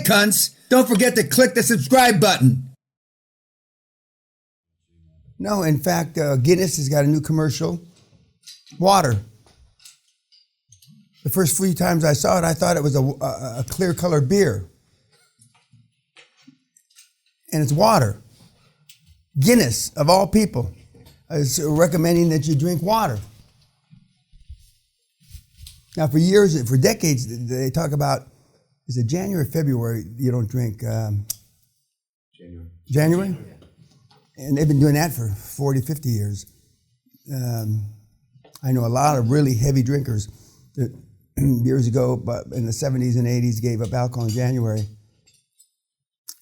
cunts, don't forget to click the subscribe button. No, in fact, Guinness has got a new commercial. Water. The first few times I saw it, I thought it was a clear colored beer. And it's water. Guinness, of all people, is recommending that you drink water. Now, for years, for decades, they talk about, is it January or February you don't drink? January. January? Yeah. And they've been doing that for 40, 50 years. I know a lot of really heavy drinkers that years ago, but in the 70s and 80s, gave up alcohol in January.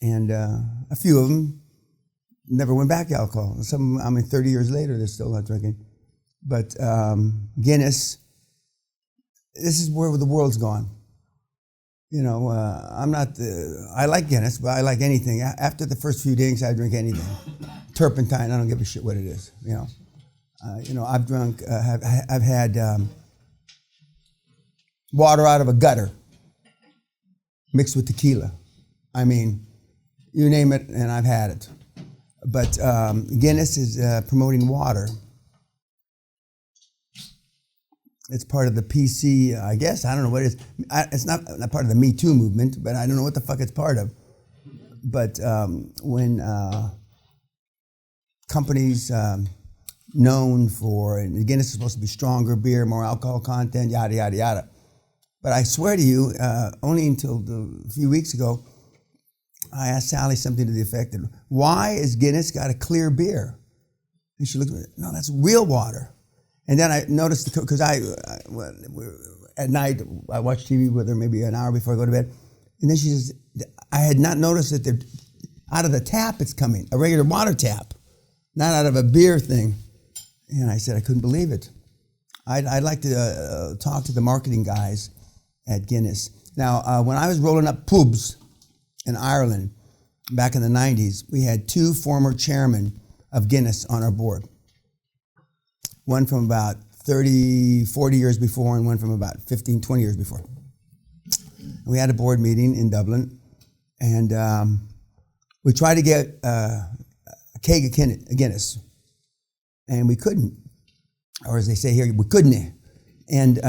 And a few of them never went back to alcohol. Some, 30 years later, they're still not drinking. But Guinness, this is where the world's gone. You know, I like Guinness, but I like anything. After the first few drinks, I drink anything. Turpentine, I don't give a shit what it is, you know. I've drunk, I've had water out of a gutter mixed with tequila. I mean, you name it, and I've had it. But Guinness is promoting water. It's part of the PC, I guess. I don't know what it is. It's not part of the Me Too movement, but I don't know what the fuck it's part of. But when companies known for, and Guinness is supposed to be stronger beer, more alcohol content, yada, yada, yada. But I swear to you, only until a few weeks ago, I asked Sally something to the effect of, why is Guinness got a clear beer? And she looked at me, no, that's real water. And then I noticed, because at night, I watch TV with her maybe an hour before I go to bed. And then she says, I had not noticed that out of the tap it's coming, a regular water tap, not out of a beer thing. And I said, I couldn't believe it. I'd like to talk to the marketing guys at Guinness. Now, when I was rolling up pubs in Ireland back in the 90s, we had two former chairmen of Guinness on our board. One from about 30, 40 years before, and one from about 15, 20 years before. We had a board meeting in Dublin, and we tried to get a keg of Guinness, and we couldn't. Or as they say here, we couldn't. And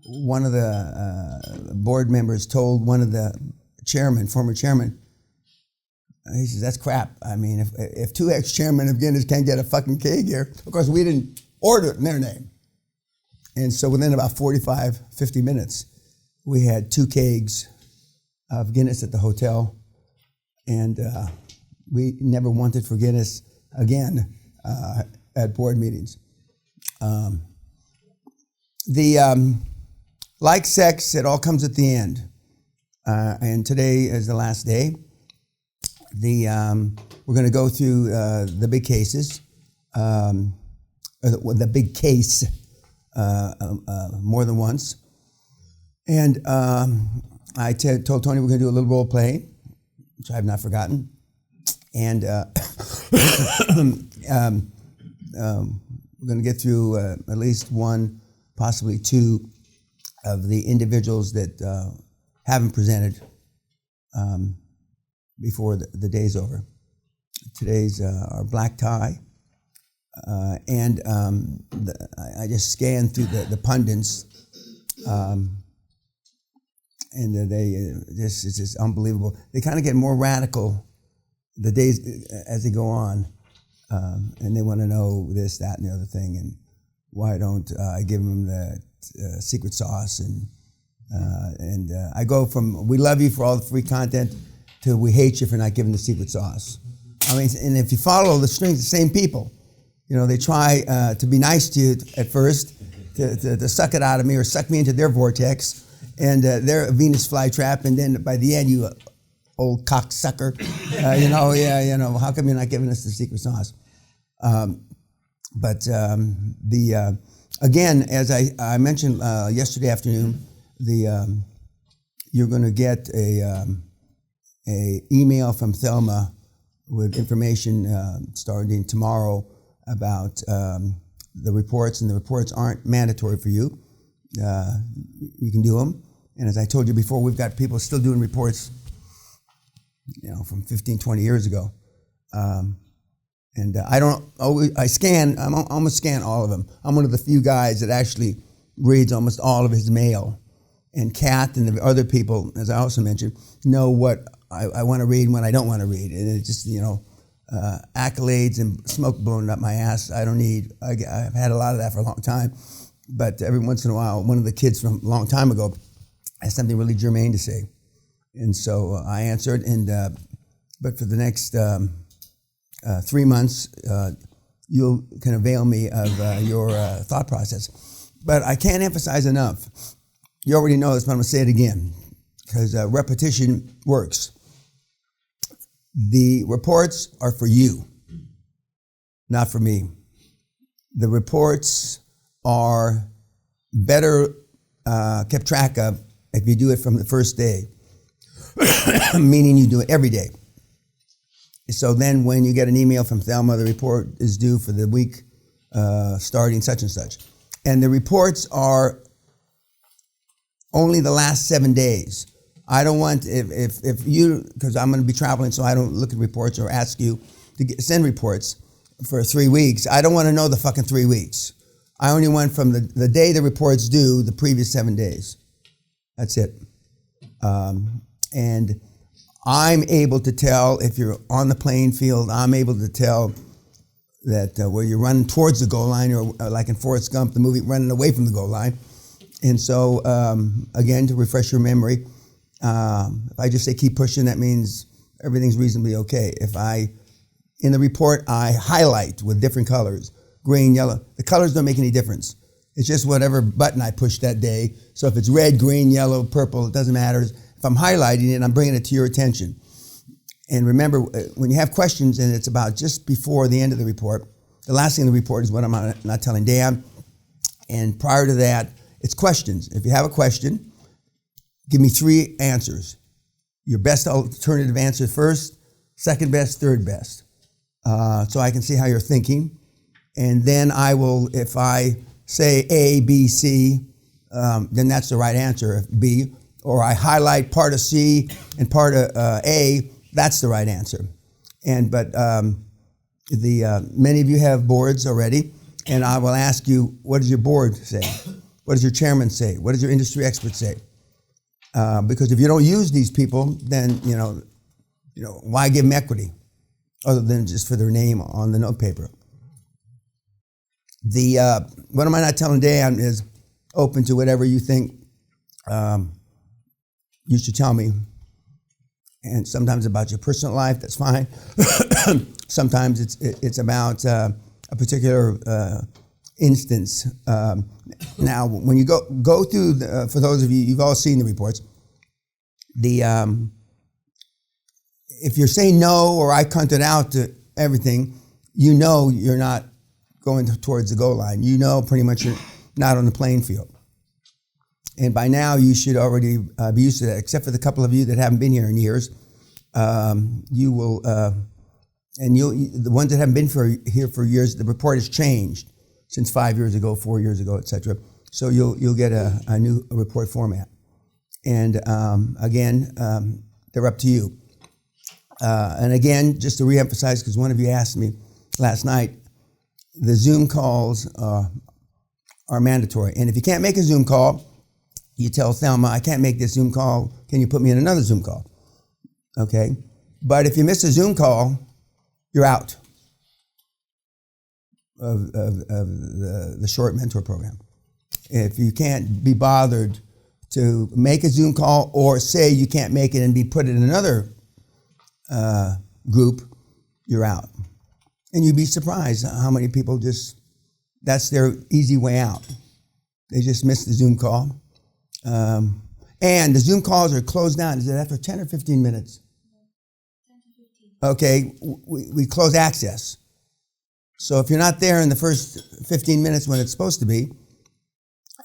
one of the board members told one of the former chairman, he says, that's crap. I mean, if two ex-chairmen of Guinness can't get a fucking keg here, of course, we didn't order it in their name. And so within about 45, 50 minutes, we had two kegs of Guinness at the hotel. And we never wanted for Guinness again at board meetings. Like sex, it all comes at the end. And today is the last day. We're going to go through the big cases, the big case more than once. And I told Tony we're going to do a little role play, which I have not forgotten. And we're going to get through at least one, possibly two of the individuals that haven't presented before the day's over. Today's our black tie. And I just scanned through the pundits, and this is just unbelievable. They kind of get more radical the days as they go on, and they want to know this, that, and the other thing, and why don't I give them the secret sauce, and I go from we love you for all the free content to we hate you for not giving the secret sauce. I mean, and if you follow the strings, the same people, you know, they try to be nice to you at first, to suck it out of me or suck me into their vortex, and they're a Venus flytrap, and then by the end, you old cocksucker, how come you're not giving us the secret sauce? Again, as I mentioned yesterday afternoon, you're going to get a email from Thelma with information starting tomorrow about the reports, and the reports aren't mandatory for you. You can do them, and as I told you before, we've got people still doing reports from 15, 20 years ago. And I don't always, I'm almost scan all of them. I'm one of the few guys that actually reads almost all of his mail. And Kat and the other people, as I also mentioned, know what I want to read and what I don't want to read. And it's just, accolades and smoke blown up my ass. I don't need, I've had a lot of that for a long time. But every once in a while, one of the kids from a long time ago has something really germane to say. And so I answered, but for the next 3 months, you can avail me of your thought process. But I can't emphasize enough. You already know this, but I'm going to say it again, because repetition works. The reports are for you, not for me. The reports are better kept track of if you do it from the first day, meaning you do it every day. So then when you get an email from Thelma, the report is due for the week starting such and such. And the reports are only the last 7 days. I don't want, if you, because I'm going to be traveling, so I don't look at reports or ask you to send reports for 3 weeks. I don't want to know the fucking 3 weeks. I only want from the day the report's due, the previous 7 days. That's it. And I'm able to tell if you're on the playing field. I'm able to tell that where you're running towards the goal line, or like in Forrest Gump, the movie, running away from the goal line. And so, again, to refresh your memory, if I just say keep pushing, that means everything's reasonably okay. If in the report, I highlight with different colors, green, yellow. The colors don't make any difference. It's just whatever button I push that day. So if it's red, green, yellow, purple, it doesn't matter. If I'm highlighting it, I'm bringing it to your attention. And remember, when you have questions and it's about just before the end of the report, the last thing in the report is what I'm not telling Dan. And prior to that, it's questions. If you have a question, give me 3 answers. Your best alternative answer first, second best, third best. So I can see how you're thinking. And then I will, if I say A, B, C, then that's the right answer, if B. Or I highlight part of C and part of A, that's the right answer. But many of you have boards already, and I will ask you, what does your board say? What does your chairman say? What does your industry expert say? Because if you don't use these people, then why give them equity, other than just for their name on the note paper? What am I not telling Dan is open to whatever you think you should tell me. And sometimes about your personal life, that's fine. Sometimes it's about a particular instance. Now, when you go through, for those of you, you've all seen the reports, if you're saying no or I counted out to everything, you're not going towards the goal line. Pretty much you're not on the playing field. And by now you should already be used to that, except for the couple of you that haven't been here in years. You will, the ones that haven't been here for years, the report has changed since 5 years ago, 4 years ago, etc. So you'll get a new report format. And again, they're up to you. And again, just to reemphasize, because one of you asked me last night, the Zoom calls are mandatory. And if you can't make a Zoom call, you tell Thelma, I can't make this Zoom call. Can you put me in another Zoom call? Okay? But if you miss a Zoom call, you're out of the short mentor program. If you can't be bothered to make a Zoom call or say you can't make it and be put in another group, you're out. And you'd be surprised how many people that's their easy way out. They just miss the Zoom call. And the Zoom calls are closed down. Is it after 10 or 15 minutes? 10 to 15. Okay, we close access. So if you're not there in the first 15 minutes when it's supposed to be,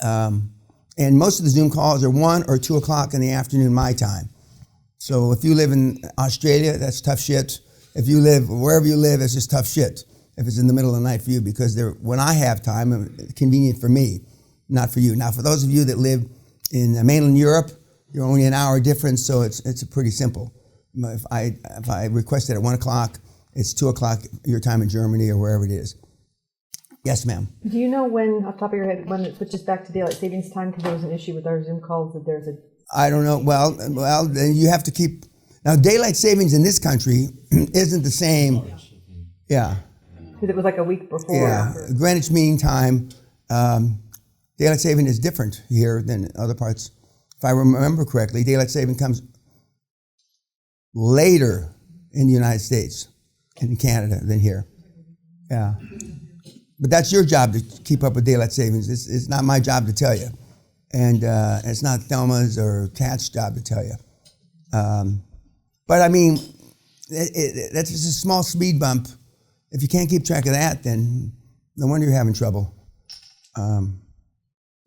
and most of the Zoom calls are 1 or 2 o'clock in the afternoon my time. So if you live in Australia, that's tough shit. If you live wherever you live, it's just tough shit. If it's in the middle of the night for you, because when I have time, it's convenient for me, not for you. Now, for those of you that live in mainland Europe, you're only an hour difference, so it's pretty simple. If I request it at 1 o'clock, it's 2 o'clock your time in Germany or wherever it is. Yes, ma'am. Do you know when, off the top of your head, when it switches back to daylight savings time? Because there was an issue with our Zoom calls that there's a... I don't know. Well, then you have to keep... Now, daylight savings in this country isn't the same. Yeah. Because it was like a week before. Yeah. Greenwich Mean Time. Daylight saving is different here than other parts. If I remember correctly, daylight saving comes later in the United States and in Canada than here. Yeah. But that's your job to keep up with daylight savings. It's not my job to tell you. And it's not Thelma's or Kat's job to tell you. But I mean, that's just a small speed bump. If you can't keep track of that, then no wonder you're having trouble.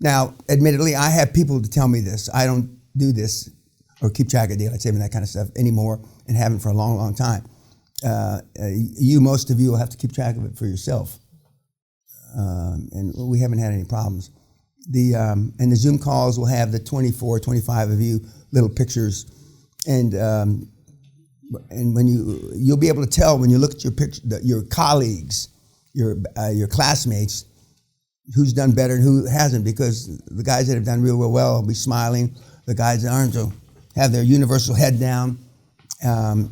Now, admittedly, I have people to tell me this. I don't do this or keep track of daylight saving, that kind of stuff anymore, and haven't for a long, long time. Most of you will have to keep track of it for yourself. And we haven't had any problems. And the Zoom calls will have the 24, 25 of you little pictures, and when you'll be able to tell when you look at your picture, your colleagues, your classmates, who's done better and who hasn't, because the guys that have done real well will be smiling. The guys that aren't will have their universal head down, and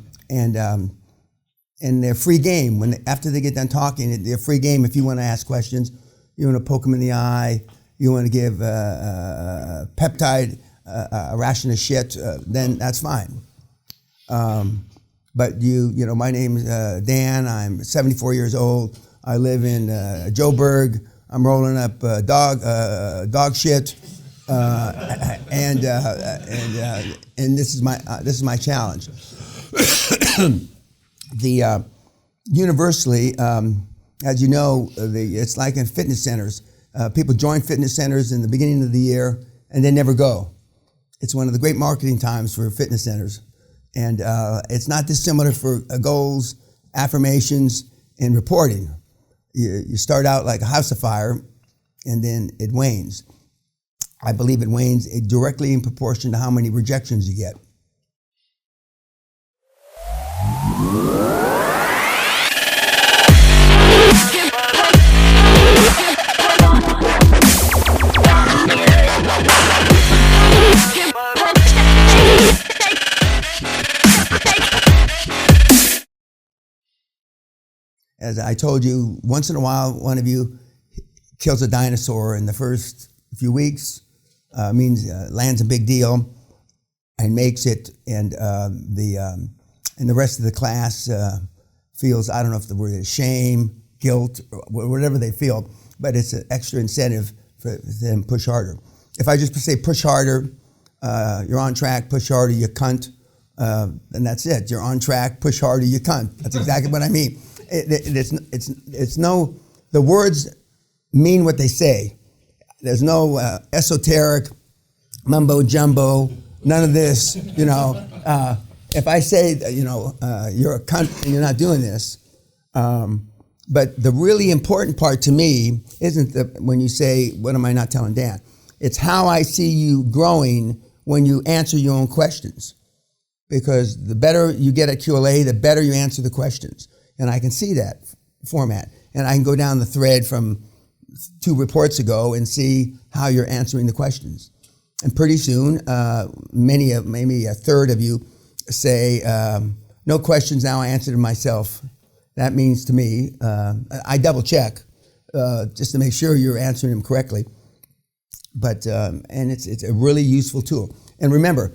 they're free game. After they get done talking, they're free game. If you want to ask questions, you want to poke them in the eye, you want to give peptide a ration of shit, then that's fine. But my name is Dan. I'm 74 years old. I live in Joburg. I'm rolling up dog shit, and this is my challenge. Universally, as you know, it's like in fitness centers. People join fitness centers in the beginning of the year and they never go. It's one of the great marketing times for fitness centers. And it's not dissimilar for goals, affirmations, and reporting. You start out like a house of fire, and then it wanes. I believe it wanes directly in proportion to how many rejections you get. As I told you, once in a while, one of you kills a dinosaur in the first few weeks, means lands a big deal and makes it, and the rest of the class feels, I don't know if the word is shame, guilt, or whatever they feel, but it's an extra incentive for them to push harder. If I just say push harder, you're on track, push harder, you cunt, and that's it. You're on track, push harder, you cunt. That's exactly what I mean. The words mean what they say. There's no esoteric mumbo jumbo, none of this, If I say, you're a cunt and you're not doing this, but the really important part to me isn't when you say, what am I not telling Dan? It's how I see you growing when you answer your own questions. Because the better you get at QLA, the better you answer the questions. And I can see that format. And I can go down the thread from 2 reports ago and see how you're answering the questions. And pretty soon, maybe a third of you say, no questions now, I answered them myself. That means to me, I double check just to make sure you're answering them correctly. But, and it's a really useful tool. And remember,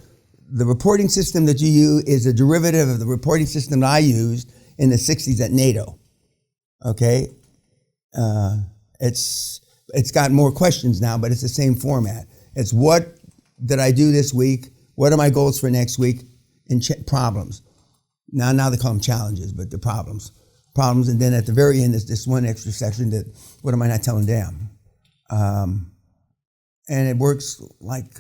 the reporting system that you use is a derivative of the reporting system that I used in the 60s at NATO, okay? It's got more questions now, but it's the same format. It's what did I do this week? What are my goals for next week? And problems. Now they call them challenges, but they're problems. Problems, and then at the very end, there's this one extra section that, what am I not telling Dan? And it works like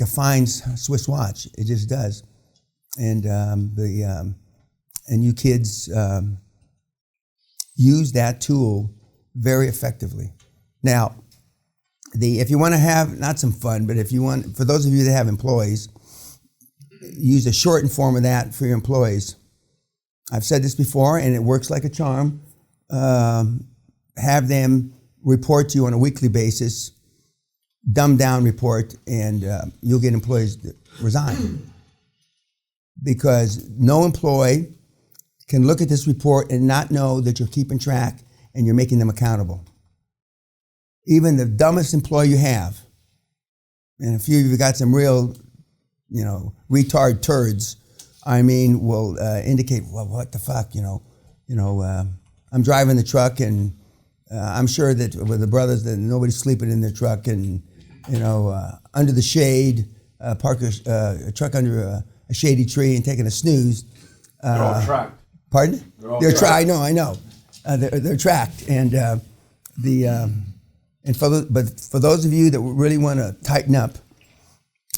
a fine Swiss watch. It just does. And and you kids use that tool very effectively. Now, if you want to have, not some fun, but if you want, for those of you that have employees, use a shortened form of that for your employees. I've said this before, and it works like a charm. Have them report to you on a weekly basis, dumbed down report, and you'll get employees that resign. Because no employee can look at this report and not know that you're keeping track and you're making them accountable. Even the dumbest employee you have, and a few of you got some real, retard turds, will indicate, well, what the fuck, I'm driving the truck and I'm sure that with the brothers that nobody's sleeping in their truck and, under the shade, park a truck under a shady tree and taking a snooze. They're all tracked. Pardon? They're tracked. I know. They're tracked, and but for those of you that really want to tighten up,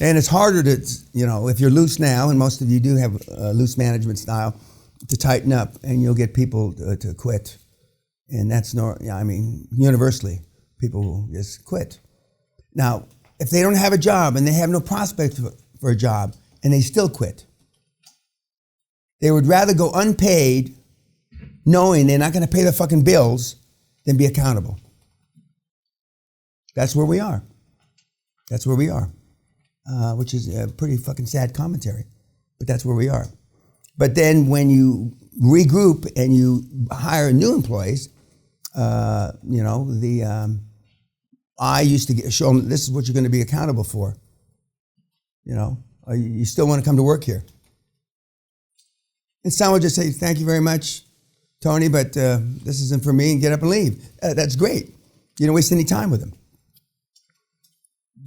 and it's harder to, if you're loose now, and most of you do have a loose management style, to tighten up, and you'll get people to quit, and that's universally, people will just quit. Now, if they don't have a job and they have no prospect for a job, and they still quit, they would rather go unpaid, knowing they're not going to pay the fucking bills, than be accountable. That's where we are. That's where we are, which is a pretty fucking sad commentary, but that's where we are. But then when you regroup and you hire new employees, I used to show them, this is what you're going to be accountable for. You still want to come to work here? And some would just say, thank you very much, Tony, but this isn't for me, and get up and leave. That's great. You don't waste any time with them.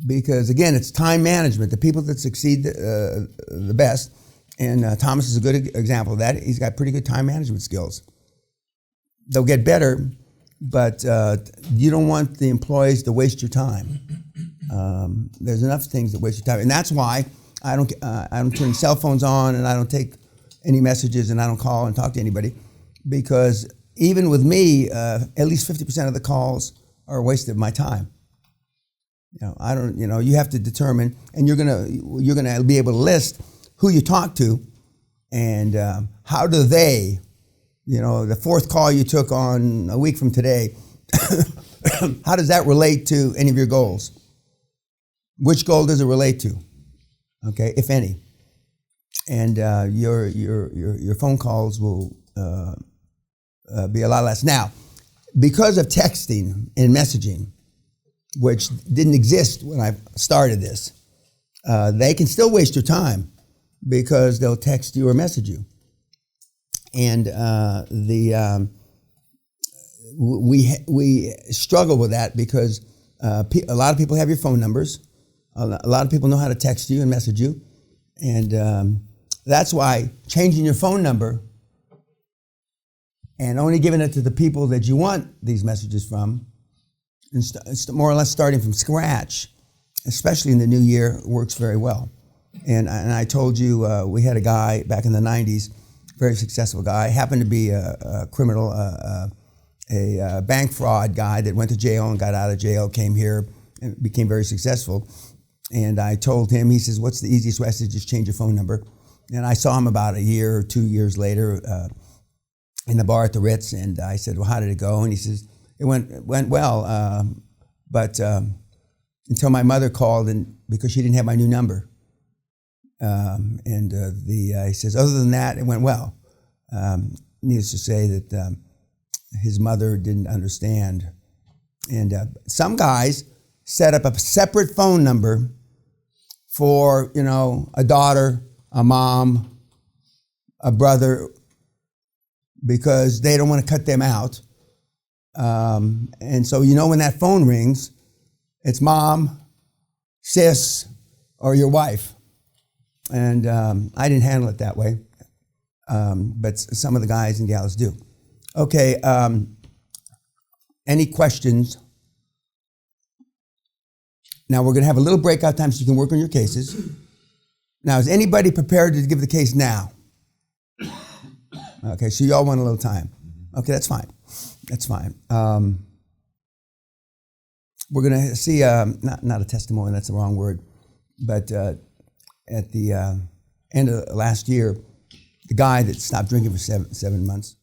Because again, it's time management. The people that succeed the best, and Thomas is a good example of that. He's got pretty good time management skills. They'll get better, but you don't want the employees to waste your time. There's enough things that waste your time, and that's why I don't turn cell phones on, and I don't take any messages, and I don't call and talk to anybody, because even with me, at least 50% of the calls are a waste of my time. You have to determine, and you're gonna be able to list who you talk to, and how do they, the fourth call you took on a week from today, how does that relate to any of your goals? Which goal does it relate to? Okay, if any. And your phone calls will be a lot less. Now, because of texting and messaging, which didn't exist when I started this, they can still waste your time because they'll text you or message you. And we struggle with that because a lot of people have your phone numbers. A lot of people know how to text you and message you. And that's why changing your phone number and only giving it to the people that you want these messages from, and more or less starting from scratch, especially in the new year, works very well. And I told you, we had a guy back in the 90s, very successful guy, happened to be a criminal, a bank fraud guy that went to jail and got out of jail, came here and became very successful. And I told him, he says, what's the easiest way? I said, just change your phone number. And I saw him about a year or 2 years later in the bar at the Ritz, and I said, well, how did it go? And he says, it went well, but until my mother called, and because she didn't have my new number. He says, other than that, it went well. Needless to say that his mother didn't understand. And some guys set up a separate phone number for, a daughter, a mom, a brother, because they don't want to cut them out. And so, when that phone rings, it's mom, sis, or your wife. And I didn't handle it that way, but some of the guys and gals do. Okay, any questions? Now we're going to have a little breakout time so you can work on your cases. Now, is anybody prepared to give the case now? Okay, so you all want a little time. Okay, that's fine. That's fine. We're going to see, not a testimony, that's the wrong word, but at the end of last year, the guy that stopped drinking for seven months,